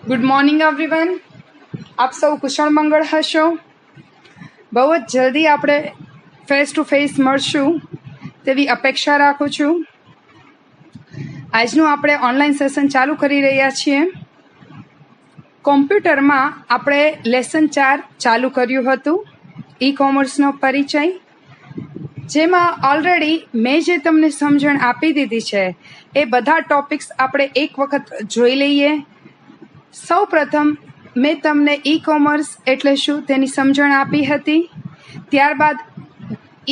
Good morning everyone. આપ સૌ કુશળ મંગળ હશો. બહુ જ જલ્દી આપણે ફેસ ટુ ફેસ મળશું તેવી અપેક્ષા રાખું છું. આજનું આપણે ઓનલાઈન સેશન ચાલુ કરી રહ્યા છીએ. કોમ્પ્યુટરમાં આપણે લેસન 4 ચાલુ કર્યું હતું, ઈ કોમર્સનો પરિચય, જેમાં ઓલરેડી મેં જે તમને સમજણ આપી દીધી છે એ બધા ટોપિક્સ આપણે એક વખત જોઈ લઈએ. સૌ પ્રથમ મેં તમને ઈ કોમર્સ એટલે શું તેની સમજણ આપી હતી. ત્યારબાદ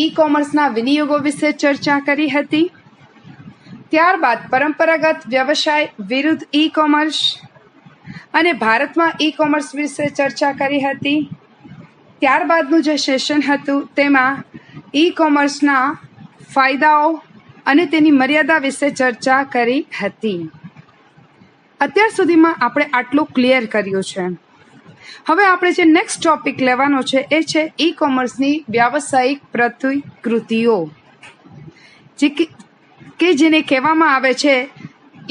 ઈ કોમર્સના વિનિયોગો વિશે ચર્ચા કરી હતી. ત્યારબાદ પરંપરાગત વ્યવસાય વિરુદ્ધ ઈ કોમર્સ અને ભારતમાં ઈ કોમર્સ વિશે ચર્ચા કરી હતી. ત્યારબાદનું જે સેશન હતું તેમાં ઈ કોમર્સના ફાયદાઓ અને તેની મર્યાદા વિશે ચર્ચા કરી હતી. અત્યાર સુધીમાં આપણે આટલું ક્લિયર કર્યું છે. હવે આપણે જે નેક્સ્ટ ટોપિક લેવાનો છે એ છે ઈ કોમર્સની વ્યાવસાયિક પ્રતિકૃતિઓ, કે જેને કહેવામાં આવે છે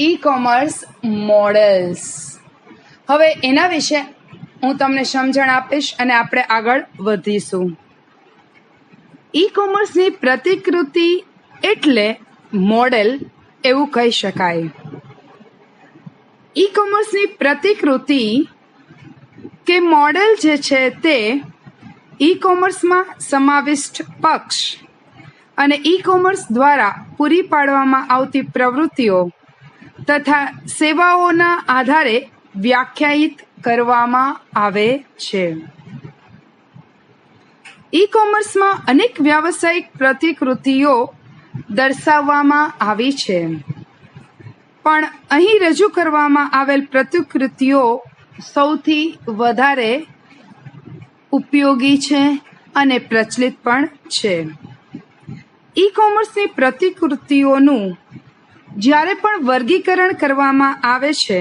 ઈ કોમર્સ મોડેલ્સ. હવે એના વિશે હું તમને સમજણ આપીશ અને આપણે આગળ વધીશું. ઈ કોમર્સની પ્રતિકૃતિ એટલે મોડેલ એવું કહી શકાય. ઈ કોમર્સની પ્રતિકૃતિ કે મોડેલ જે છે તે ઈ કોમર્સમાં સમાવિષ્ટ પક્ષ અને ઈ કોમર્સ દ્વારા પૂરી પાડવામાં આવતી પ્રવૃત્તિઓ તથા સેવાઓના આધારે વ્યાખ્યાયિત કરવામાં આવે છે. ઈ કોમર્સમાં અનેક વ્યાવસાયિક પ્રતિકૃતિઓ દર્શાવવામાં આવી છે, પણ અહીં રજૂ કરવામાં આવેલ પ્રતિકૃતિઓ સૌથી વધારે ઉપયોગી છે અને પ્રચલિત પણ છે. ઈ કોમર્સની પ્રતિકૃતિઓનું જ્યારે પણ વર્ગીકરણ કરવામાં આવે છે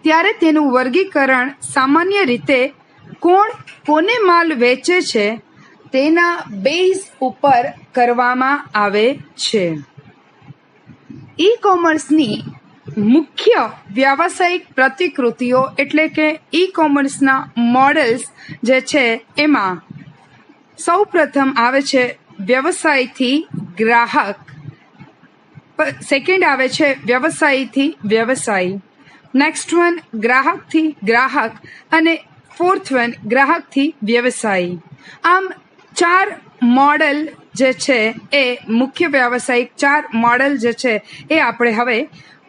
ત્યારે તેનું વર્ગીકરણ સામાન્ય રીતે કોને માલ વેચે છે તેના બેઝ ઉપર કરવામાં આવે છે. ઈ કોમર્સની મુખ્ય વ્યાવસાયિક પ્રતિકૃતિઓ એટલે કે ઈ કોમર્સના મોડેલ્સ જે છે એમાં સૌ પ્રથમ આવે છે વ્યવસાયથી ગ્રાહક, સેકન્ડ આવે છે વ્યવસાયથી વ્યવસાય, નેક્સ્ટ વન ગ્રાહકથી ગ્રાહક અને ફોર્થ વન ગ્રાહકથી વ્યવસાય. આમ 4 મોડેલ જે છે એ મુખ્ય વ્યાવસાયિક 4 મોડેલ જે છે એ આપણે હવે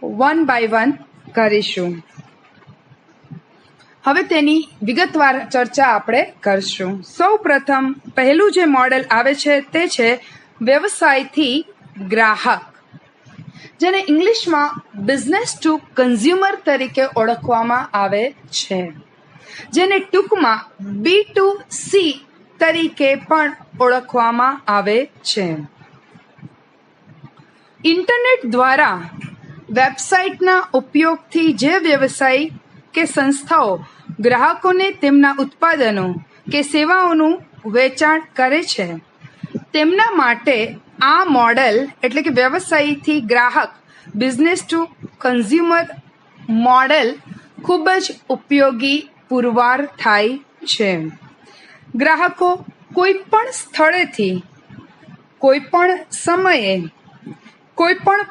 1 બાય 1 કરીશું. હવે તેની વિગતવાર ચર્ચા આપણે કરશું. સૌ પ્રથમ પહેલું જે મોડેલ આવે છે તે છે વ્યવસાયથી ગ્રાહક, જેને ઇંગ્લિશમાં બિઝનેસ ટુ કન્ઝ્યુમર તરીકે ઓળખવામાં આવે છે, જેને ટૂંકમાં B2C તરીકે પણ ઓળખવામાં આવે છે. ઇન્ટરનેટ દ્વારા વેબસાઇટના ઉપયોગથી જે વ્યવસાય કે સંસ્થાઓ ગ્રાહકોને તેમના ઉત્પાદનો કે સેવાઓનું વેચાણ કરે છે તેમના માટે આ મોડેલ એટલે કે વ્યવસાયથી ગ્રાહક બિઝનેસ ટુ કન્ઝ્યુમર મોડેલ ખૂબ જ ઉપયોગી પુરવાર થાય છે. ગ્રાહકો કોઈ પણ સ્થળેથી કોઈ પણ સમયે કોઈ પણ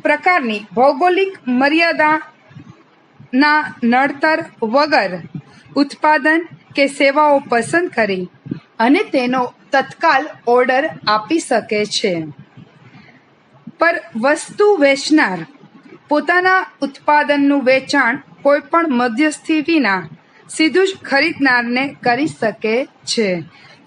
પ્રકારની ભૌગોલિક મર્યાદાના નડતર વગર ઉત્પાદન કે સેવાઓ પસંદ કરી અને તેનો તત્કાલ ઓર્ડર આપી શકે છે. પર વસ્તુ વેચનાર પોતાના ઉત્પાદનનું વેચાણ કોઈ પણ મધ્યસ્થી વિના સીધું જ ખરીદનારને કરી શકે છે.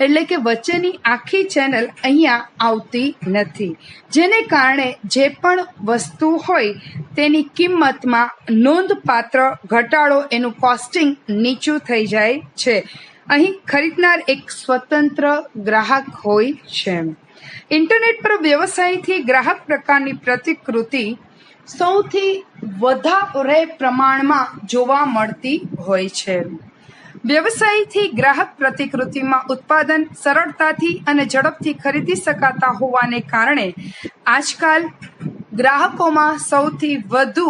એટલે કે વચ્ચેની આખી ચેનલ અહીંયા આવતી નથી, જેને કારણે જે પણ વસ્તુ હોય તેની કિંમતમાં નોંધપાત્ર ઘટાડો, એનું કોસ્ટિંગ નીચું થઈ જાય છે. અહીં ખરીદનાર એક સ્વતંત્ર ગ્રાહક હોય છે. ઇન્ટરનેટ પર વ્યવસાયથી ગ્રાહક પ્રકારની પ્રતિકૃતિ સૌથી વધારે પ્રમાણમાં જોવા મળતી હોય છે. વ્યવસાયથી ગ્રાહક પ્રતિકૃતિમાં ઉત્પાદન સરળતાથી અને ઝડપથી ખરીદી શકાતા હોવાને કારણે આજકાલ ગ્રાહકોમાં સૌથી વધુ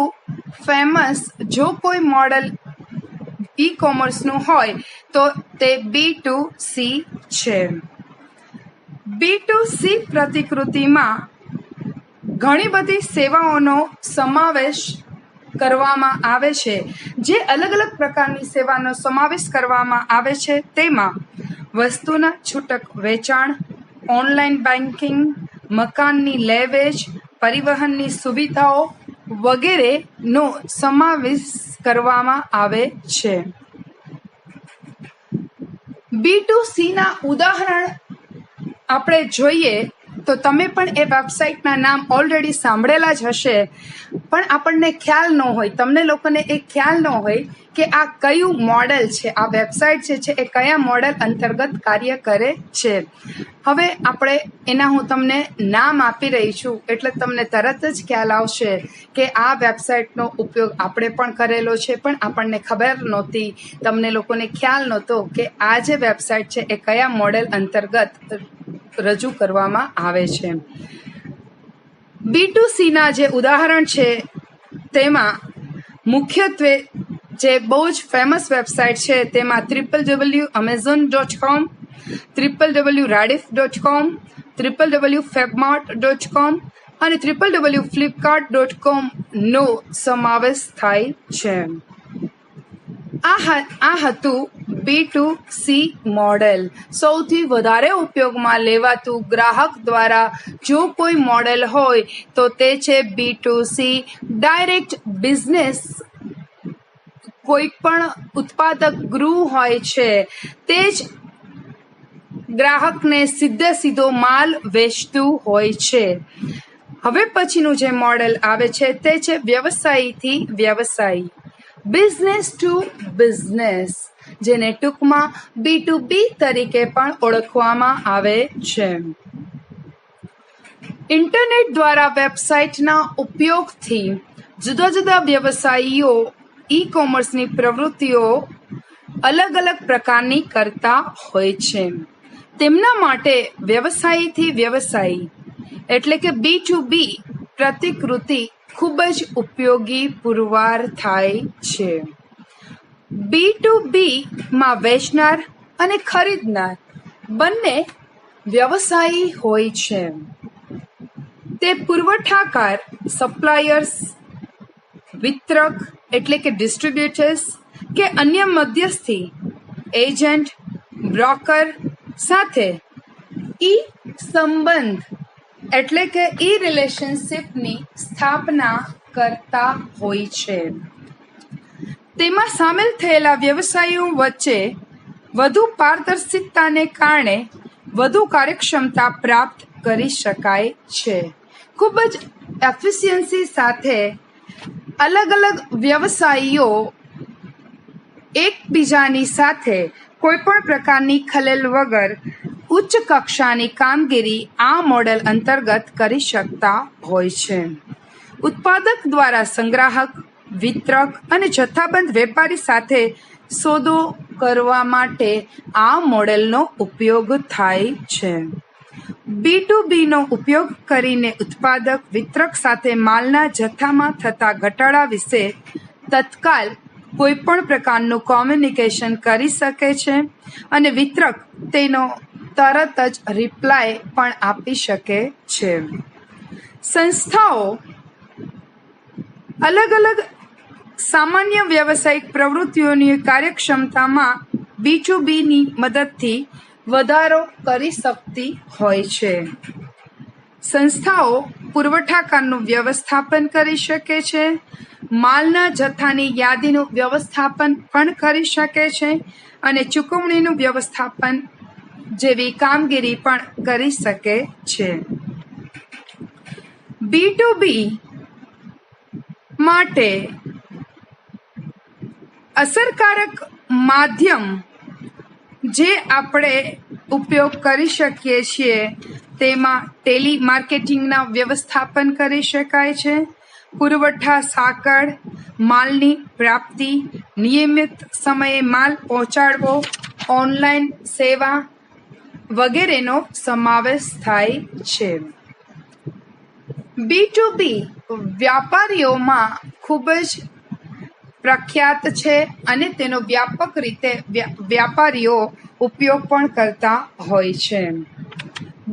ફેમસ જો કોઈ મોડેલ ઈ કોમર્સનું હોય તો તે B2C છે. B2C પ્રતિકૃતિમાં ઘણી બધી સેવાઓનો સમાવેશ કરવામાં આવે છે. જે અલગ અલગ પ્રકારની સેવાનો સમાવેશ કરવામાં આવે છે તેમાં વસ્તુના છૂટક વેચાણ, ઓનલાઈન બેન્કિંગ, મકાનની લે વેચ, પરિવહનની સુવિધાઓ વગેરેનો સમાવેશ કરવામાં આવે છે. B2C ના ઉદાહરણ આપણે જોઈએ તો તમે પણ એ વેબસાઇટના નામ ઓલરેડી સાંભળેલા જ હશે, પણ આપણને ખ્યાલ ન હોય, તમને લોકોને એ ખ્યાલ ન હોય કે આ કયું મોડેલ છે, આ વેબસાઇટ છે એ કયા મોડેલ અંતર્ગત કાર્ય કરે છે. હવે હું તમને નામ આપી રહી છું એટલે તમને તરત જ ખ્યાલ આવશે કે આ વેબસાઇટનો ઉપયોગ આપણે પણ કરેલો છે, પણ આપણને ખબર નહોતી, તમને લોકોને ખ્યાલ નહોતો કે આ જે વેબસાઇટ છે એ કયા મોડેલ અંતર્ગત રજૂ કરવામાં આવે છે. B2C ના જે ઉદાહરણ છે તેમાં મુખ્યત્વે જે બહુ જ ફેમસ વેબસાઇટ છે તેમાં www.amazon.com, www.radiff.com, www.febmart.com અને www.flipkart.com નો સમાવેશ થાય છે. આ હતું B2C મોડેલ. સૌથી વધારે ઉપયોગમાં લેવાતું ગ્રાહક દ્વારા જો કોઈ મોડેલ હોય તો તે છે B2C. ડાયરેક્ટ બિઝનેસ, કોઈ પણ ઉત્પાદક ગૃહ હોય છે તે જ ગ્રાહકને સીધો માલ વેચતું હોય છે. હવે પછીનું જે મોડેલ આવે છે તે છે વ્યવસાયીથી વ્યવસાયી, બિઝનેસ ટુ બિઝનેસ, જેને ટૂંકમાં B2B તરીકે પણ ઓળખવામાં આવે છે. ઇન્ટરનેટ દ્વારા વેબસાઇટના ઉપયોગથી જુદા જુદા વ્યવસાયીઓ ઈ કોમર્સની પ્રવૃત્તિઓ અલગ અલગ પ્રકારની કરતા હોય છે. તેમના માટે વ્યવસાયીથી વ્યવસાયી એટલે કે B2B પ્રતિકૃતિ ખૂબ જ ઉપયોગી પુરવાર થાય છે. B2B માં વેચનાર અને ખરીદનાર બંને વ્યવસાયી હોય છે. તે પુરવઠાકાર સપ્લાયર્સ, વિતરક એટલે કે ડિસ્ટ્રીબ્યુટર્સ કે અન્ય મધ્યસ્થી, એજન્ટ, બ્રોકર સાથે ઈ સંબંધ એટલે કે ઈ રિલેશનશિપની સ્થાપના કરતા હોય છે. તેમાં સામેલ થયેલા વ્યવસાયીઓ વચ્ચે વધુ પારદર્શિતાને કારણે વધુ કાર્યક્ષમતા પ્રાપ્ત કરી શકાય છે. ખૂબ જ એફિશિયન્સી સાથે અલગ અલગ વ્યવસાયીઓ એકબીજાની સાથે કોઈ પણ પ્રકારની ખલેલ વગર ઉચ્ચ કક્ષાની કામગીરી આ મોડેલ અંતર્ગત કરી શકતા હોય છે. ઉત્પાદક દ્વારા સંગ્રાહક, વિતરક અને જથ્થાબંધ વેપારી સાથે સોદો કરવા માટે આ મોડેલનો ઉપયોગ થાય છે. B2B નો ઉપયોગ કરીને ઉત્પાદક વિતરક સાથે માલના જથ્થામાં થતા ઘટાડા વિશે તત્કાલ કોઈ પણ પ્રકારનું કોમ્યુનિકેશન કરી શકે છે અને વિતરક તેનો તરત જ રિપ્લાય પણ આપી શકે છે. સંસ્થાઓ અલગ અલગ સામાન્ય વ્યવસાયિક પ્રવૃત્તિઓની કાર્યક્ષમતામાં B2B ની મદદથી વધારો કરી શકતી હોય છે. સંસ્થાઓ પુરવઠાકારનું વ્યવસ્થાપન કરી શકે છે, માલના જથ્થાની યાદીનું વ્યવસ્થાપન પણ કરી શકે છે અને ચૂકવણીનું વ્યવસ્થાપન જેવી કામગીરી પણ કરી શકે છે. B2B માટે અસરકારક માધ્યમ જે આપણે ઉપયોગ કરી શકીએ છીએ તેમાં ટેલી માર્કેટિંગના વ્યવસ્થાપન કરી શકાય છે, પુરવઠા સાંકળ, માલની પ્રાપ્તિ, નિયમિત સમયે માલ પહોંચાડવો, ઓનલાઈન સેવા વગેરેનો સમાવેશ થાય છે. B2B વ્યાપારીઓમાં ખૂબ જ પ્રખ્યાત છે અને તેનો વ્યાપક રીતે વ્યાપારીઓ ઉપયોગ પણ કરતા હોય છે.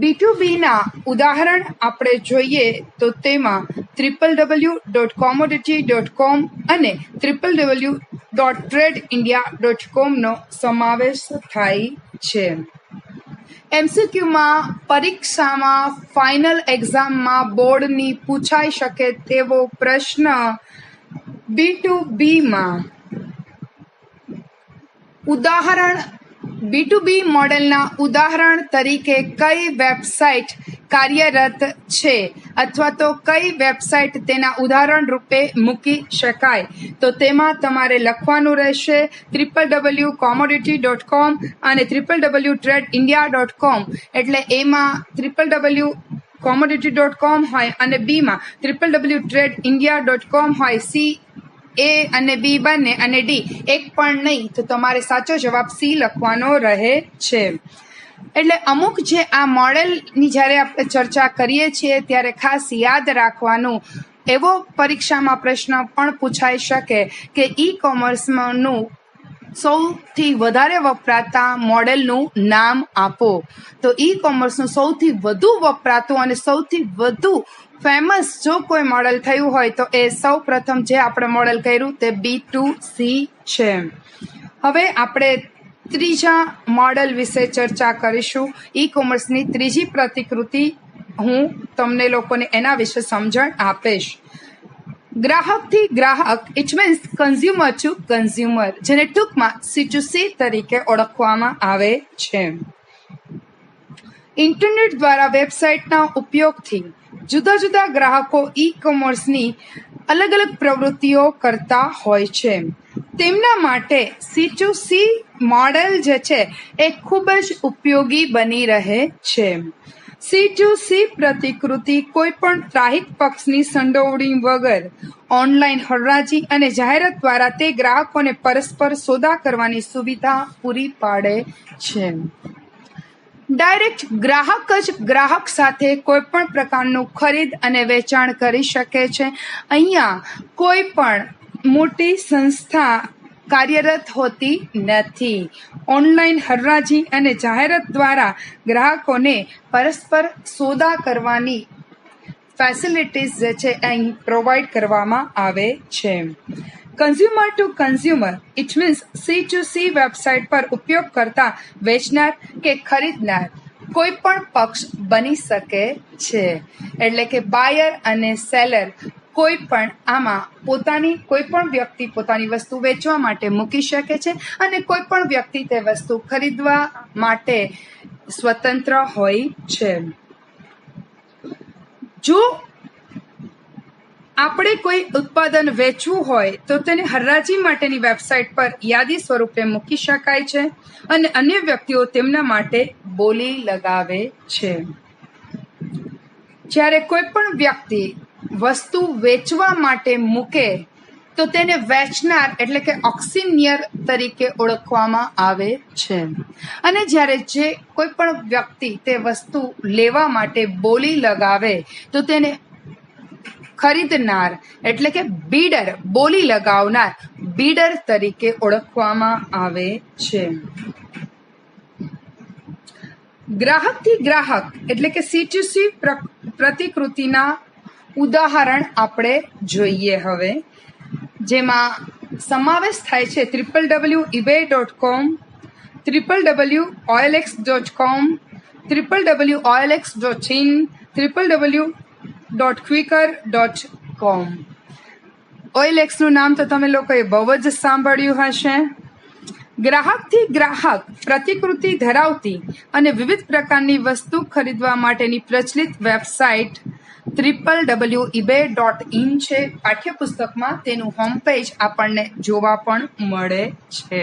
B2Bના ઉદાહરણ આપણે જોઈએ તો તેમાં www.commodity.com અને www.tradeindia.com નો સમાવેશ થાય છે. MCQમાં પરીક્ષામાં ફાઇનલ એક્ઝામમાં બોર્ડની પૂછાઈ શકે તેવો પ્રશ્ન B2Bમાં ઉદાહરણ B2B મોડેલના ઉદાહરણ તરીકે કઈ વેબસાઇટ કાર્યરત છે અથવા તો કઈ વેબસાઇટ તેના ઉદાહરણ રૂપે મૂકી શકાય, તો તેમાં તમારે લખવાનું રહેશે www.commodity.com અને www.tradeindia.com. એટલે એમાં www.commodity.com હોય અને બીમાં www.tradeindia.com હોય. C A અને B બંને અને D એક પણ નહીં, તો તમારે સાચો જવાબ C લખવાનો રહે છે. એટલે અમુક જે આ મોડેલની જ્યારે આપણે ચર્ચા કરીએ છીએ ત્યારે ખાસ યાદ રાખવાનું, એવો પરીક્ષામાં પ્રશ્ન પણ પૂછાઈ શકે કે ઈ કોમર્સનું સૌથી વધારે વપરાતા મોડેલનું નામ આપો. તો ઈ કોમર્સનું સૌથી વધુ વપરાતું અને સૌથી વધુ ફેમસ જો કોઈ મોડેલ થયું હોય તો એ સૌ પ્રથમ જે આપણે મોડેલ કર્યું તે B2C છે. હવે આપણે ત્રીજા મોડેલ વિશે ચર્ચા કરીશું. ઈ કોમર્સની ત્રીજી પ્રતિકૃતિ હું તમને લોકોને એના વિશે સમજણ આપીશ. ગ્રાહકથી ગ્રાહક, it means consumer to consumer, જેને ટૂંકમાં C2C તરીકે ઓળખવામાં આવે છે. ઇન્ટરનેટ દ્વારા વેબસાઇટના ઉપયોગથી જુદા જુદા ગ્રાહકો ઈ કોમર્સની અલગ અલગ પ્રવૃત્તિઓ કરતા હોય છે. તેમના માટે C2C મોડેલ જે છે એ ખૂબ જ ઉપયોગી બની રહે છે. C2C પ્રતિકૃતિ કોઈ પણ ત્રાહિક પક્ષની સંડોવણી વગર ઓનલાઈન હરાજી અને જાહેરાત દ્વારા તે ગ્રાહકોને પરસ્પર સોદા કરવાની સુવિધા પૂરી પાડે છે. ડાયરેક્ટ ગ્રાહક જ ગ્રાહક સાથે કોઈ પણ પ્રકારનું ખરીદ અને વેચાણ કરી શકે છે. અહીંયા કોઈ પણ મોટી સંસ્થા કાર્યરત હોતી નથી. ઓનલાઈન હરાજી અને જાહેરાત દ્વારા ગ્રાહકોને પરસ્પર સોદા કરવાની ફેસિલિટીઝ જે છે અહીં પ્રોવાઈડ કરવામાં આવે છે. Consumer to consumer, it means C2C website પર ઉપયોગ કરતા વેચનાર કે ખરીદનાર કોઈ પણ પક્ષ બની શકે છે. એટલે કે બાયર અને સેલર કોઈ પણ આમાં કોઈ પણ વ્યક્તિ પોતાની વસ્તુ વેચવા માટે મૂકી શકે છે અને કોઈ પણ વ્યક્તિ તે વસ્તુ ખરીદવા માટે સ્વતંત્ર હોય છે. જો આપણે કોઈ ઉત્પાદન વેચવું હોય તો તેને હરાજી માટેની વેબસાઇટ પર યાદી સ્વરૂપે મૂકી શકાય છે અને અન્ય વ્યક્તિઓ તેમના માટે બોલી લગાવે છે. જ્યારે કોઈ પણ વ્યક્તિ વસ્તુ વેચવા માટે મૂકે તો તેને વેચનાર એટલે કે ઓક્સિનિયર તરીકે ઓળખવામાં આવે છે. અને જ્યારે જે કોઈ પણ વ્યક્તિ તે વસ્તુ લેવા માટે બોલી લગાવે તો તેને ખરીદનાર એટલે કે બીડર, બોલી લગાવનાર બીડર તરીકે ઓળખવામાં આવે છે. ગ્રાહકથી ગ્રાહક એટલે કે C2C પ્રતિકૃતિના ઉદાહરણ આપણે જોઈએ હવે, જેમાં સમાવેશ થાય છે www.ebay.com, www.olx.com, www.olx.in, www.quicker.com. OLX નું નામ તો તમે લોકોએ બહુ જ સાંભળ્યું હશે. ગ્રાહકથી ગ્રાહક પ્રતિકૃતિ ધરાવતી અને વિવિધ પ્રકારની વસ્તુ ખરીદવા માટેની પ્રચલિત વેબસાઇટ www.ebay.in છે. પાઠ્યપુસ્તકમાં તેનું હોમ પેજ આપણને જોવા પણ મળે છે.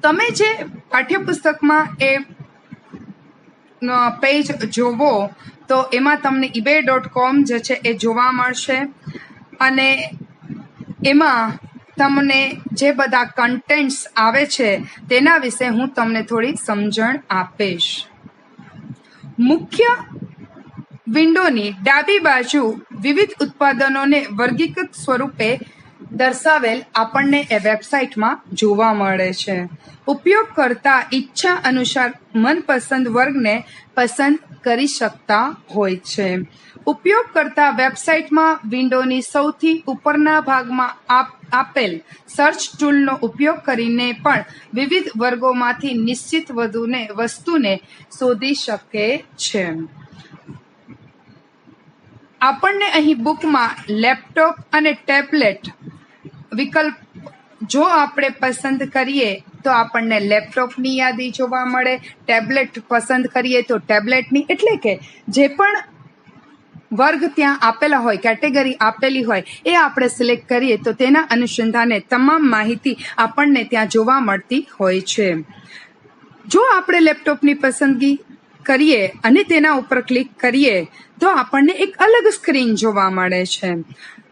તમે જે પાઠ્યપુસ્તકમાં એ પેજ જોવો તો એમાં તમને ebay.com જે છે એ જોવા મળશે અને એમાં તમને જે બધા કન્ટેન્ટ્સ આવે છે તેના વિશે હું તમને થોડી સમજણ આપીશ. મુખ્ય વિન્ડોની ડાબી બાજુ વિવિધ ઉત્પાદનોને વર્ગીકૃત સ્વરૂપે દર્શાવેલ આપણને એ વેબસાઇટમાં જોવા મળે છે. ઉપયોગકર્તા ઈચ્છા અનુસાર મનપસંદ વર્ગને પસંદ કરી શકતા હોય છે. ઉપયોગકર્તા વેબસાઇટમાં વિન્ડોની સૌથી ઉપરના ભાગમાં આપેલ સર્ચ ટૂલનો ઉપયોગ કરીને પણ વિવિધ વર્ગોમાંથી નિશ્ચિત વસ્તુને શોધી શકે છે. આપણને અહીં બુકમાં લેપટોપ અને ટેબ્લેટ વિકલ્પ જો આપણે પસંદ કરીએ તો આપણને લેપટોપની યાદી જોવા મળે, ટેબ્લેટ પસંદ કરીએ તો ટેબ્લેટની, એટલે કે જે પણ વર્ગ ત્યાં આપેલા હોય, કેટેગરી આપેલી હોય એ આપણે સિલેક્ટ કરીએ તો તેના અનુસંધાને તમામ માહિતી આપણને ત્યાં જોવા મળતી હોય છે. જો આપણે લેપટોપની પસંદગી કરીએ અને તેના ઉપર ક્લિક કરીએ તો આપણને એક અલગ સ્ક્રીન જોવા મળે છે.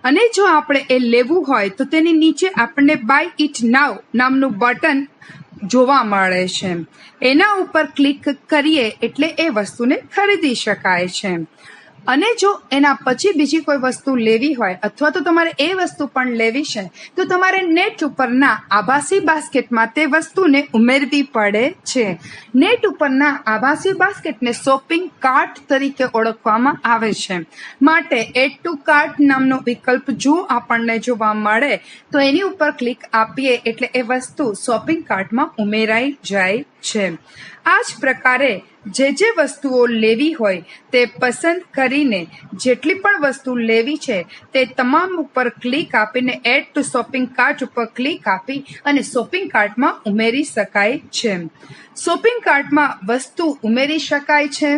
અને જો આપણે એ લેવું હોય તો તેની નીચે આપણને બાય ઇટ નાવ નામનું બટન જોવા મળે છે. એના ઉપર ક્લિક કરીએ એટલે એ વસ્તુને ખરીદી શકાય છે. અને જો એના પછી બીજી કોઈ વસ્તુ લેવી હોય અથવા તો તમારે એ વસ્તુ પણ લેવી છે તો તમારે નેટ ઉપરના આભાસી બાસ્કેટમાં તે વસ્તુને ઉમેરવી પડે છે. નેટ ઉપરના આભાસી બાસ્કેટને શોપિંગ કાર્ટ તરીકે ઓળખવામાં આવે છે. માટે એડ ટુ કાર્ટ નામનો વિકલ્પ જો આપણને જોવા મળે તો એની ઉપર ક્લિક આપીએ એટલે એ વસ્તુ શોપિંગ કાર્ટમાં ઉમેરાઈ જાય છે. આ જ પ્રકારે જે વસ્તુઓ લેવી હોય તે પસંદ કરીને જેટલી પણ વસ્તુ લેવી છે તે તમામ ઉપર ક્લિક આપીને એડ ટુ શોપિંગ કાર્ટ ઉપર ક્લિક આપી અને શોપિંગ કાર્ટમાં ઉમેરી શકાય છે. શોપિંગ કાર્ટમાં વસ્તુ ઉમેરી શકાય છે.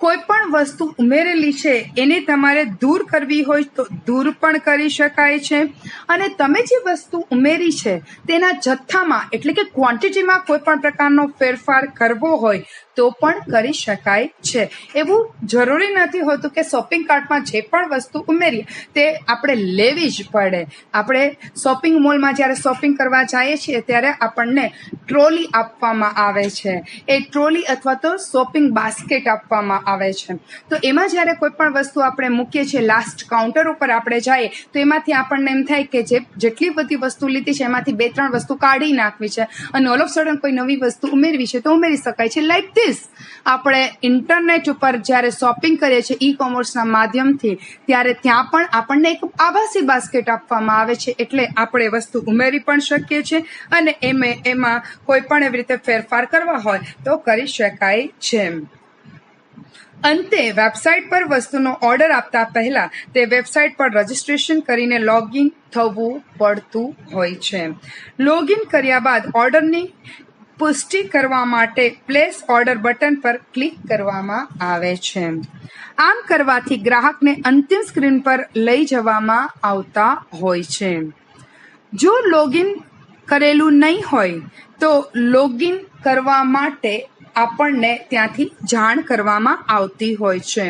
કોઈ પણ વસ્તુ ઉમેરેલી છે એને તમારે દૂર કરવી હોય તો દૂર પણ કરી શકાય છે. અને તમે જે વસ્તુ ઉમેરી છે તેના જથ્થામાં એટલે કે ક્વોન્ટિટીમાં કોઈ પણ પ્રકારનો ફેરફાર કરવો હોય તો પણ કરી શકાય છે. એવું જરૂરી નથી હોતું કે શોપિંગ કાર્ટમાં જે પણ વસ્તુ ઉમેરીએ તે આપણે લેવી જ પડે. આપણે શોપિંગ મોલમાં જ્યારે શોપિંગ કરવા જઈએ છીએ ત્યારે આપણને ટ્રોલી આપવામાં આવે છે. એ ટ્રોલી અથવા તો શોપિંગ બાસ્કેટ આપવામાં આવે છે. તો એમાં જ્યારે કોઈ પણ વસ્તુ આપણે મૂકીએ છીએ, લાસ્ટ કાઉન્ટર ઉપર આપણે જઈએ તો એમાંથી આપણને એમ થાય કે જેટલી બધી વસ્તુ લીધી છે એમાંથી 2-3 વસ્તુ કાઢી નાખવી છે અને ઓલ ઓફ સડન કોઈ નવી વસ્તુ ઉમેરવી છે તો ઉમેરી શકાય છે. લાઈક આપણે ઇન્ટરનેટ ઉપર જ્યારે શોપિંગ કરીએ છીએ ઈ કોમર્સના માધ્યમથી ત્યારે ત્યાં પણ આપણને એક આભાસી બાસ્કેટ આપવામાં આવે છે. એટલે આપણે વસ્તુ ઉમેરી પણ શકીએ છીએ અને એમાં કોઈ પણ એવી રીતે ફેરફાર કરવા હોય તો કરી શકાય છે. અંતે વેબસાઇટ પર વસ્તુનો ઓર્ડર આપતા પહેલા તે વેબસાઇટ પર રજીસ્ટ્રેશન કરીને લોગિન થવું પડતું હોય છે. લોગિન કર્યા બાદ ઓર્ડરની પુષ્ટિ કરવા માટે પ્લેસ ઓર્ડર બટન પર ક્લિક કરવામાં આવે છે. આમ કરવાથી ગ્રાહકને અંતિમ સ્ક્રીન પર લઈ જવામાં આવતા હોય છે. જો લોગિન કરેલું નહીં હોય તો લોગિન કરવા માટે આપણને ત્યાંથી જાણ કરવામાં આવતી હોય છે.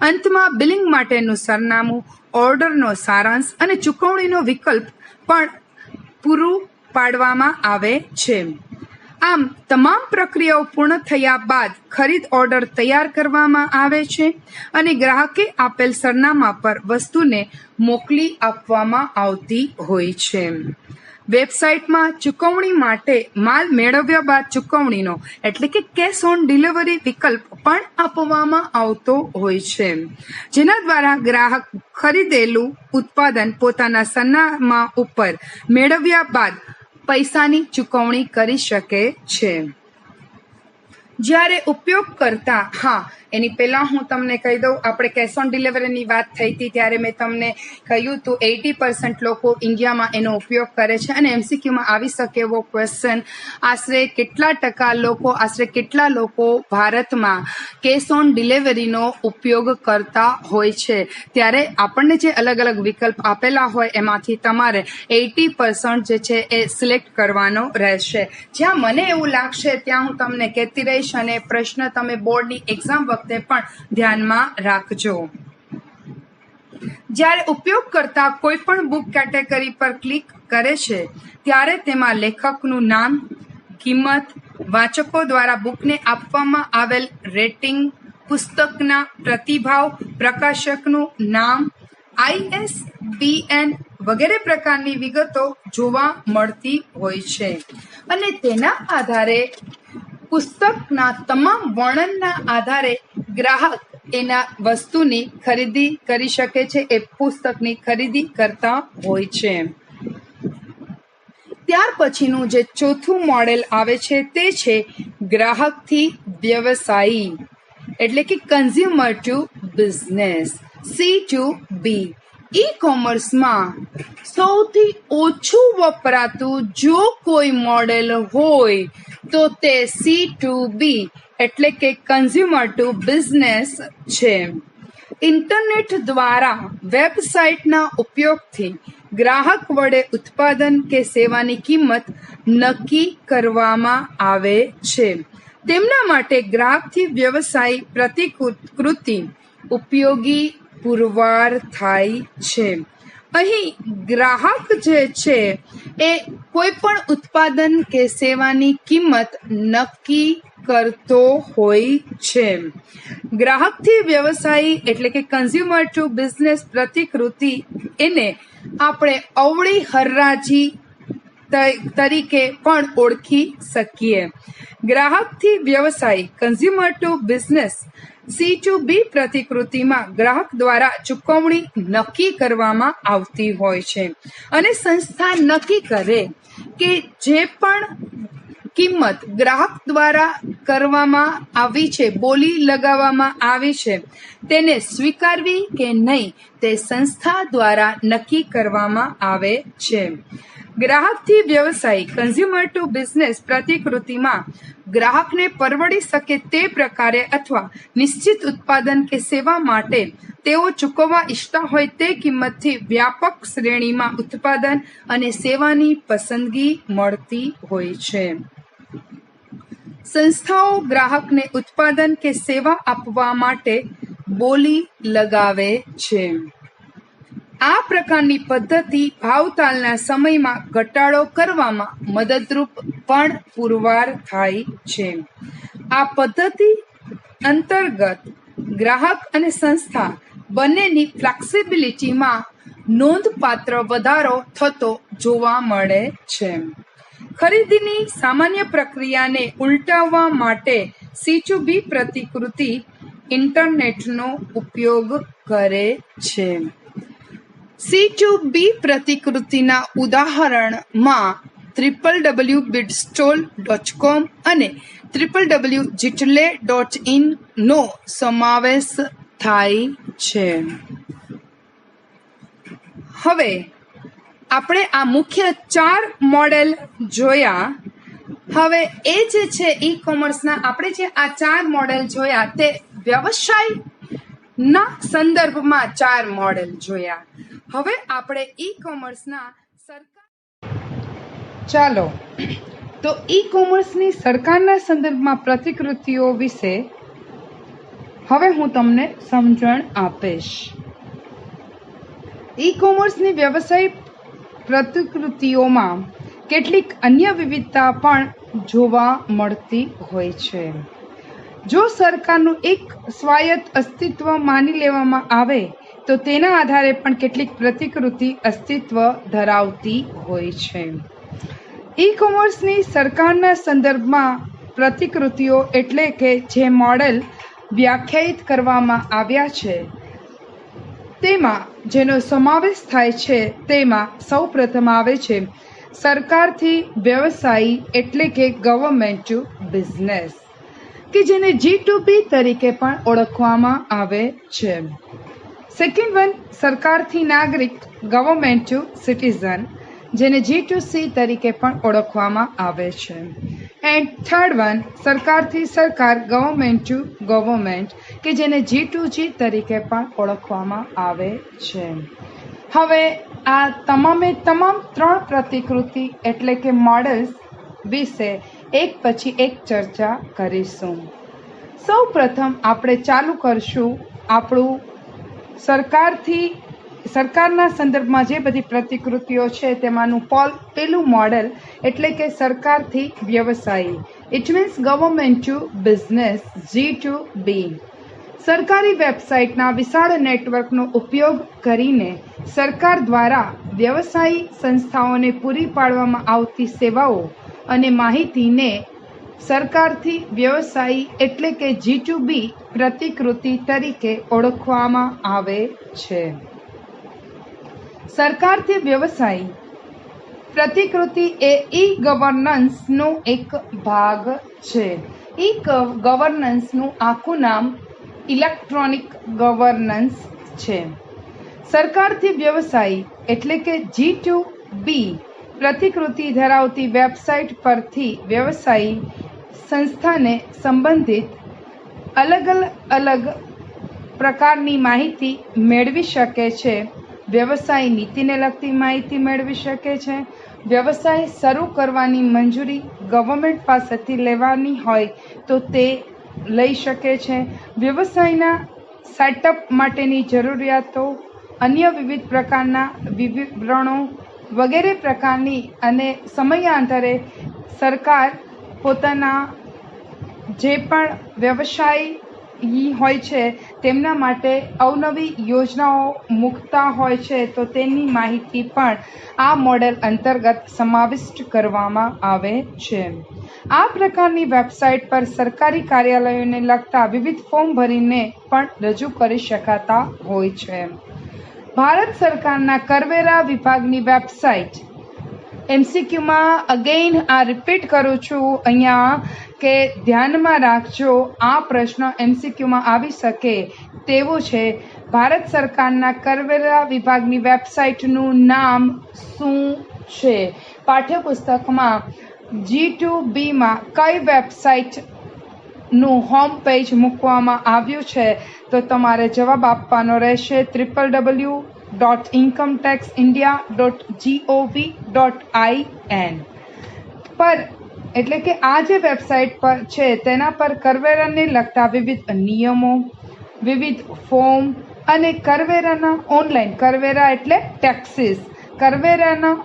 અંતમાં બિલિંગ માટેનું સરનામું, ઓર્ડરનો સારાંશ અને ચૂકવણીનો વિકલ્પ પણ પૂરું પાડવામાં આવે છે. આમ તમામ પ્રક્રિયાઓ પૂર્ણ થયા બાદ ખરીદ ઓર્ડર તૈયાર કરવામાં આવે છે અને ગ્રાહકે આપેલ સરનામા પર વસ્તુને મોકલી આપવામાં આવતી હોય છે. વેબસાઇટમાં ચૂકવણી માટે માલ મેળવ્યા બાદ ચૂકવણીનો એટલે કે કેશ ઓન ડિલિવરી વિકલ્પ પણ આપવામાં આવતો હોય છે, જેના દ્વારા ગ્રાહક ખરીદેલું ઉત્પાદન પોતાના સરનામા ઉપર મેળવ્યા બાદ પૈસાની ચૂકવણી કરી શકે છે. જ્યારે ઉપયોગ કરતા એની પહેલા હું તમને કહી દઉં, આપણે કેશ ઓન ડિલિવરીની વાત થઈ હતી ત્યારે મેં તમને કહ્યું હતું 80% લોકો ઇન્ડિયામાં એનો ઉપયોગ કરે છે અને MCQમાં આવી શકે એવો ક્વેશ્ચન, આશરે કેટલા લોકો ભારતમાં કેશ ઓન ડિલિવરીનો ઉપયોગ કરતા હોય છે. ત્યારે આપણને જે અલગ અલગ વિકલ્પ આપેલા હોય એમાંથી તમારે 80% જે છે એ સિલેક્ટ કરવાનો રહેશે. જ્યાં મને એવું લાગશે ત્યાં હું તમને કહેતી રહીશ અને પ્રશ્ન તમે બોર્ડની એક્ઝામ વખતે પણ ધ્યાનમાં રાખજો. જ્યારે ઉપયોગ કરતા કોઈ પણ બુક કેટેગરી પર ક્લિક કરે છે ત્યારે તેમાં લેખકનું નામ, કિંમત, વાચકો દ્વારા બુકને આપવામાં આવેલ રેટિંગ, પુસ્તકના પ્રતિભાવ, પ્રકાશકનું નામ, ISBN વગેરે પ્રકારની વિગતો જોવા મળતી હોય છે અને તેના આધારે પુસ્તકના તમામ વર્ણનના આધારે ગ્રાહક એના વસ્તુની ખરીદી કરી શકે છે, એ પુસ્તકની ખરીદી કરતા હોય છે. ત્યાર પછીનું જે ચોથું મોડેલ આવે છે તે છે ગ્રાહકથી વ્યવસાયી, એટલે કે કન્ઝ્યુમર ટુ બિઝનેસ, C2B. ઈ-કોમર્સમાં સૌથી ઓછું વપરાતું જો કોઈ મોડેલ હોય તો તે C2B એટલે કે કન્ઝ્યુમર ટુ બિઝનેસ છે. ઇન્ટરનેટ દ્વારા વેબસાઇટના ઉપયોગથી ગ્રાહક વડે ઉત્પાદન કે સેવાની કિંમત નક્કી કરવામાં આવે છે. તેમના માટે ગ્રાહકથી વ્યવસાય પ્રતિકૃતિ ઉપયોગી પુરવાર થાય છે. અહીં ગ્રાહક જે છે એ કોઈ પણ ઉત્પાદન કે સેવાની કિંમત નક્કી કરતો હોય છે. ગ્રાહકથી વ્યવસાયી એટલે કે કન્ઝ્યુમર ટુ બિઝનેસ પ્રતિકૃતિ એને આપણે અવળી હરાજી તરીકે પણ ઓળખી શકીએ. ગ્રાહકથી વ્યવસાયી કન્ઝ્યુમર ટુ બિઝનેસ C2B પ્રતિકૃતિમાં ગ્રાહક દ્વારા ચૂકવણી નક્કી કરવામાં આવતી હોય છે અને સંસ્થા નક્કી કરે કે જે પણ કિંમત ગ્રાહક દ્વારા કરવામાં આવી છે, બોલી લગાવવામાં આવી છે, તેને સ્વીકારવી કે નહીં તે સંસ્થા દ્વારા નક્કી કરવામાં આવે છે. ગ્રાહકથી વ્યવસાયી કન્ઝ્યુમર ટુ બિઝનેસ પ્રતિકૃતિમાં ગ્રાહકને પરવડી શકે તે પ્રકારે અથવા નિશ્ચિત ઉત્પાદન કે સેવા માટે તેઓ ચૂકવવા ઈચ્છતા હોય તે કિંમતથી વ્યાપક શ્રેણીમાં ઉત્પાદન અને સેવાની પસંદગી મળતી હોય છે. સંસ્થાઓ ગ્રાહકને ઉત્પાદન કે સેવા આપવા માટે બોલી લગાવે છે. આ પ્રકારની પદ્ધતિ ભાવતાલના સમયમાં ઘટાડો કરવામાં મદદરૂપ પણ પુરવાર થાય છે. આ પદ્ધતિ અંતર્ગત ગ્રાહક અને સંસ્થા બંનેની ફ્લેક્સિબિલિટીમાં નોંધપાત્ર વધારો થતો જોવા મળે છે. ખરીદીની સામાન્ય પ્રક્રિયાને ઉલટાવવા માટે C2B પ્રતિકૃતિ ઇન્ટરનેટનો ઉપયોગ કરે છે. C2B પ્રતિકૃતિના ઉદાહરણમાં www.bidstall.com અને www.jitle.in નો સમાવેશ થાય છે. હવે આપણે આ મુખ્ય 4 મોડેલ જોયા. હવે એ જે છે ઈ કોમર્સના આપણે જે આ 4 મોડેલ જોયા તે વ્યવસાયના સંદર્ભમાં 4 મોડેલ જોયા. હવે આપણે ઈ કોમર્સના ચાલો તો ઈ કોમર્સની સરકારના સંદર્ભમાં પ્રતિકૃતિઓ વિશે હવે હું તમને સમજણ આપીશ. ઈ કોમર્સની વ્યવસાય પ્રતિકૃતિઓમાં કેટલીક અન્ય વિવિધતા પણ જોવા મળતી હોય છે. જો સરકારનું એક સ્વાયત્ત અસ્તિત્વ માની લેવામાં આવે તો તેના આધારે પણ કેટલીક પ્રતિકૃતિ અસ્તિત્વ ધરાવતી હોય છે. ઈ કોમર્સની સરકારના સંદર્ભમાં પ્રતિકૃતિઓ એટલે કે જે મોડેલ વ્યાખ્યાયિત કરવામાં આવ્યા છે તેમાં જેનો સમાવેશ થાય છે તેમાં સૌપ્રથમ આવે છે સરકારથી વ્યવસાયી એટલે કે ગવર્મેન્ટ ટુ બિઝનેસ, કે જેને G2B તરીકે પણ ઓળખવામાં આવે છે. સેકન્ડ વન સરકારથી નાગરિક ગવર્મેન્ટ ટુ સિટીઝન, જેને G2C તરીકે પણ ઓળખવામાં આવે છે. એન્ડ થર્ડ વન સરકારથી સરકાર ગવર્મેન્ટ ટુ ગવર્મેન્ટ, કે જેને G2G તરીકે પણ ઓળખવામાં આવે છે. હવે આ તમામે તમામ 3 પ્રતિકૃતિ એટલે કે મોડેલ્સ વિશે એક પછી એક ચર્ચા કરીશું. સૌ પ્રથમ આપણે ચાલુ કરશું આપણું સરકારના સંદર્ભમાં જે બધી પ્રતિકૃતિઓ છે તેમાંનું પહેલું મોડેલ એટલે કે સરકારથી વ્યવસાયી, it means government to business, G2B. સરકારી વેબસાઇટના વિશાળ નેટવર્કનો ઉપયોગ કરીને સરકાર દ્વારા વ્યવસાયી સંસ્થાઓને પૂરી પાડવામાં આવતી સેવાઓ અને માહિતીને સરકારથી વ્યવસાયી એટલે કે G2B પ્રતિકૃતિ તરીકે ઓળખવામાં આવે છે. સરકારથી વ્યવસાયી પ્રતિકૃતિ એ ઈ-ગવર્નન્સનો એક ભાગ છે. ઈ-ગવર્નન્સનું આખું નામ ઇલેક્ટ્રોનિક ગવર્નન્સ છે. સરકારથી વ્યવસાયી એટલે કે G2B પ્રતિકૃતિ ધરાવતી વેબસાઇટ પરથી વ્યવસાયી સંસ્થાને સંબંધિત અલગ પ્રકારની માહિતી મેળવી શકે છે. વ્યવસાય નીતિને લગતી માહિતી મેળવી શકે છે. વ્યવસાય શરૂ કરવાની મંજૂરી ગવર્મેન્ટ પાસેથી લેવાની હોય તો તે લઈ શકે છે. વ્યવસાયના સેટઅપ માટેની જરૂરિયાતો, અન્ય વિવિધ પ્રકારના વિવરણો વગેરે પ્રકારની અને સમયાંતરે સરકાર પોતાના જે પણ વ્યવસાયી હોય છે તેમના માટે અવનવી યોજનાઓ મૂકતા હોય છે તો તેની માહિતી પણ આ મોડેલ અંતર્ગત સમાવિષ્ટ કરવામાં આવે છે. આ પ્રકારની વેબસાઇટ પર સરકારી કાર્યાલયોને લગતા વિવિધ ફોર્મ ભરીને પણ રજૂ કરી શકાતા હોય છે. ભારત સરકારના કરવેરા વિભાગની વેબસાઇટ MCQમાં અગેઇન આ રિપીટ કરું છું અહીંયા કે ધ્યાનમાં રાખજો, આ પ્રશ્ન MCQમાં આવી શકે તેવું છે. ભારત સરકારના કરવેરા વિભાગની વેબસાઇટનું નામ શું છે? પાઠ્યપુસ્તકમાં G2Bમાં કઈ વેબસાઇટનું હોમ પેજ મૂકવામાં આવ્યું છે તો તમારે જવાબ આપવાનો રહેશે www.incometaxindia.gov.in પર, એટલે કે આ જે વેબસાઇટ પર છે તેના પર કરવેરાને લગતા વિવિધ નિયમો, વિવિધ ફોર્મ અને કરવેરાના ઓનલાઈન, કરવેરા એટલે ટેક્સીસ, કરવેરાના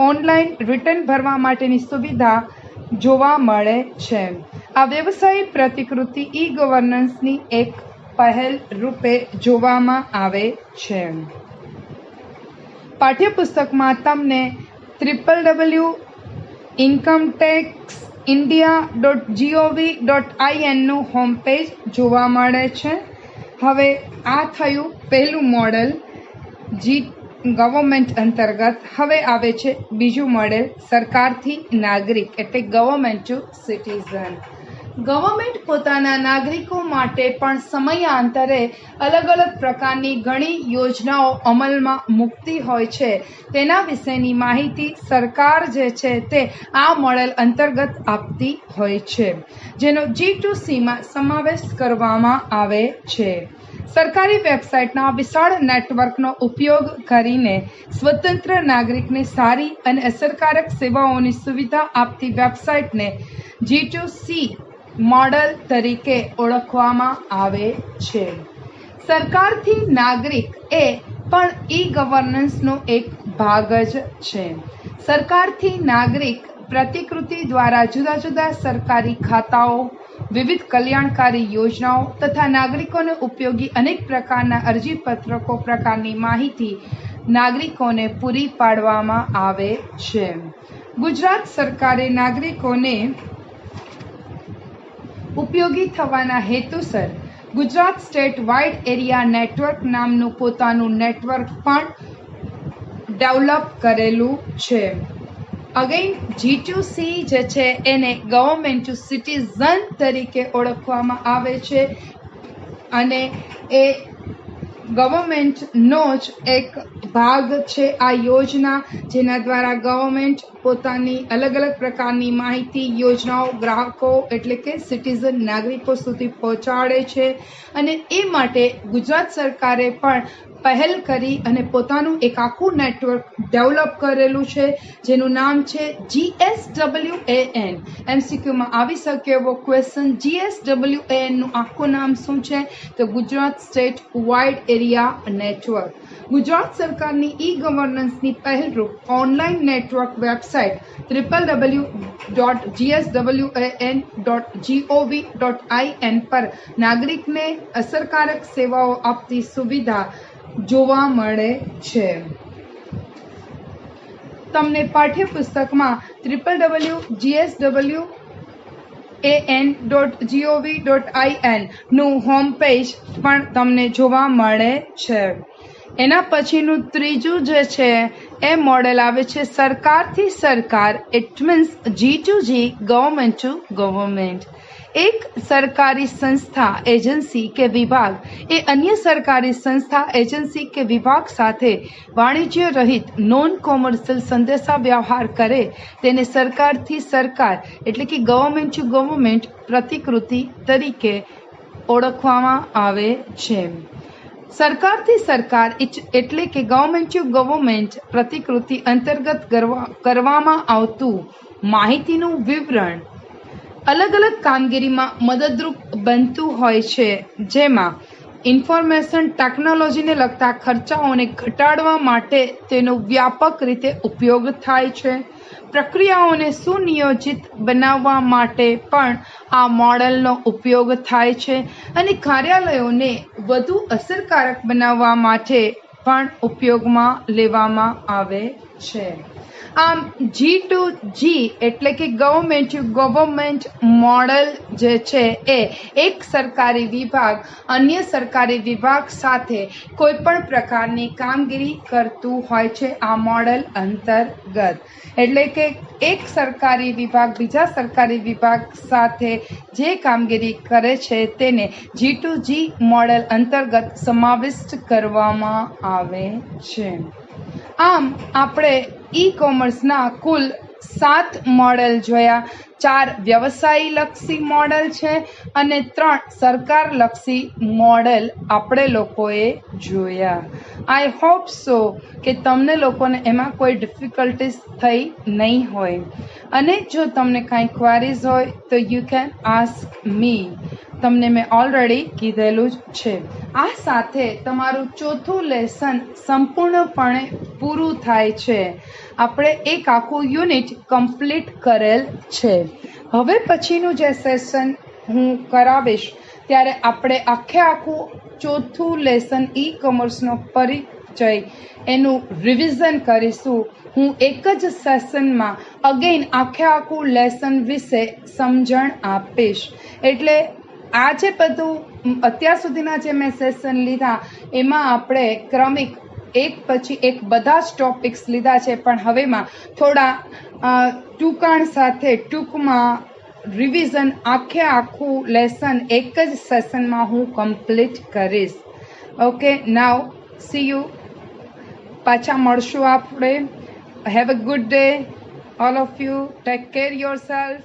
ઓનલાઈન રિટર્ન ભરવા માટેની સુવિધા જોવા મળે છે. આ વ્યવસાયી પ્રતિકૃતિ ઈ-ગવર્નન્સની એક પહેલ રૂપે જોવામાં આવે છે. પાઠ્યપુસ્તકમાં તમને www.incometaxindia.gov.in નું હોમ પેજ જોવા મળે છે. હવે આ થયું પહેલું મોડેલ ગવર્મેન્ટ અંતર્ગત. હવે આવે છે બીજું મોડેલ સરકારથી નાગરિક એટલે ગવર્મેન્ટ ટુ સિટીઝન. ગવર્મેન્ટ પોતાના નાગરિકો માટે પણ સમયાંતરે અલગ પ્રકારની ઘણી યોજનાઓ અમલમાં મૂકતી હોય છે. તેના વિશેની માહિતી સરકાર જે છે તે આ મોડેલ અંતર્ગત આપતી હોય છે, જેનો G2Cમાં સમાવેશ કરવામાં આવે છે. સરકારી વેબસાઇટના વિશાળ નેટવર્કનો ઉપયોગ કરીને સ્વતંત્ર નાગરિકને સારી અને અસરકારક સેવાઓની સુવિધા આપતી વેબસાઇટને G2C મોડેલ તરીકે ઓળખવામાં આવે છે. સરકારથી નાગરિક એ પણ ઈ-ગવર્નન્સનો એક ભાગ જ છે. સરકારથી નાગરિક પ્રતિકૃતિ દ્વારા જુદા જુદા સરકારી ખાતાઓ, વિવિધ કલ્યાણકારી યોજનાઓ તથા નાગરિકોને ઉપયોગી અનેક પ્રકારના અરજીપત્રકો પ્રકારની માહિતી નાગરિકોને પૂરી પાડવામાં આવે છે. ગુજરાત સરકારે નાગરિકોને ઉપયોગી થવાના હેતુસર Gujarat state wide area network નામનું પોતાનું નેટવર્ક પણ ડેવલપ કરેલું છે. અગેઇન G2C જે છે એને ગવર્મેન્ટ ટુ સિટીઝન તરીકે ઓળખવામાં આવે છે અને એ ગવર્મેન્ટનો જ એક ભાગ છે આ યોજના, જેના દ્વારા ગવર્મેન્ટ પોતાની અલગ પ્રકારની માહિતી, યોજનાઓ ગ્રાહકો એટલે કે સિટીઝન નાગરિકો સુધી પહોંચાડે છે. અને એ માટે ગુજરાત સરકારે પણ પહેલ કરી અને પોતાનું એક આખું નેટવર્ક ડેવલપ કરેલું છે, જેનું નામ છે GSWAN. MCQમાં આવી શકે એવો ક્વેશ્ચન, GSWAN નું આખું નામ શું છે? તો Gujarat state wide area network. Gujarat સરકારની ગવર્નન્સની પહેલરૂપ ઓનલાઈન નેટવર્ક વેબસાઇટ www.gswan.gov.in પર નાગરિકને અસરકારક સેવાઓ આપતી સુવિધા જોવા મળે છે. તમને પાઠ્યપુસ્તકમાં www.gswan.gov.in નું હોમ પેજ પણ તમને જોવા મળે છે. એના પછીનું ત્રીજું જે છે એ મોડેલ આવે છે સરકારથી સરકાર. It means G2G, government to government. એક સરકારી સંસ્થા, એજન્સી કે વિભાગ એ અન્ય સરકારી સંસ્થા, એજન્સી કે વિભાગ સાથે વાણિજ્ય રહિત નોન કોમર્શિયલ સંદેશા વ્યવહાર કરે તેને સરકારથી સરકાર એટલે કે ગવર્મેન્ટ ટુ ગવર્મેન્ટ પ્રતિકૃતિ તરીકે ઓળખવામાં આવે છે. સરકારથી સરકાર એટલે કે ગવર્મેન્ટ ટુ ગવર્મેન્ટ પ્રતિકૃતિ અંતર્ગત કરવામાં આવતું માહિતીનું વિવરણ અલગ અલગ કામગીરીમાં મદદરૂપ બનતું હોય છે, જેમાં ઇન્ફોર્મેશન ટેકનોલોજીને લગતા ખર્ચાઓને ઘટાડવા માટે તેનો વ્યાપક રીતે ઉપયોગ થાય છે. પ્રક્રિયાઓને સુનિયોજિત બનાવવા માટે પણ આ મોડેલનો ઉપયોગ થાય છે અને કાર્યાલયોને વધુ અસરકારક બનાવવા માટે પણ ઉપયોગમાં લેવામાં આવે છે. આમ G2G એટલે કે ગવર્મેન્ટ ટુ ગવર્મેન્ટ મોડેલ જે છે એ એક સરકારી વિભાગ અન્ય સરકારી વિભાગ સાથે કોઈ પણ પ્રકારની કામગીરી કરતું હોય છે આ મોડેલ અંતર્ગત. એટલે કે એક સરકારી વિભાગ બીજા સરકારી વિભાગ સાથે જે કામગીરી કરે છે તેને G2G મોડેલ અંતર્ગત સમાવિષ્ટ કરવામાં આવે છે. આમ આપણે કોમર્સના કુલ 7 મોડેલ જોયા. 4 વ્યવસાયલક્ષી મોડેલ છે અને 3 સરકારલક્ષી મોડેલ આપણે લોકોએ જોયા. આઈ હોપ સો કે તમને લોકોને એમાં કોઈ ડિફિકલ્ટીઝ થઈ નહીં હોય. અને જો તમને કાંઈ ક્વેરીઝ હોય તો યુ કેન આસ્ક મી. તમને મેં ઓલરેડી કીધેલું જ છે. આ સાથે તમારું 4થું લેસન સંપૂર્ણપણે પૂરું થાય છે. આપણે એક આખું યુનિટ કમ્પ્લીટ કરેલ છે. હવે પછીનું જે સેશન હું કરાવીશ ત્યારે આપણે આખું 4થું લેસન કોમર્સનો પરિચય એનું રિવિઝન કરીશું. હું એક જ સેશનમાં અગેન આખું લેસન વિશે સમજણ આપીશ. એટલે આ જે બધું અત્યાર સુધીના જે મેં સેશન લીધા એમાં આપણે ક્રમિક એક પછી એક બધા જ ટોપિક્સ લીધા છે, પણ હવેમાં થોડા ટૂંકાણ સાથે ટૂંકમાં રિવિઝન આખું લેસન એક જ સેશનમાં હું કમ્પ્લીટ કરીશ. Okay, now C you. પાછા મળશું આપણે. Have a good day all of you. Take care yourself.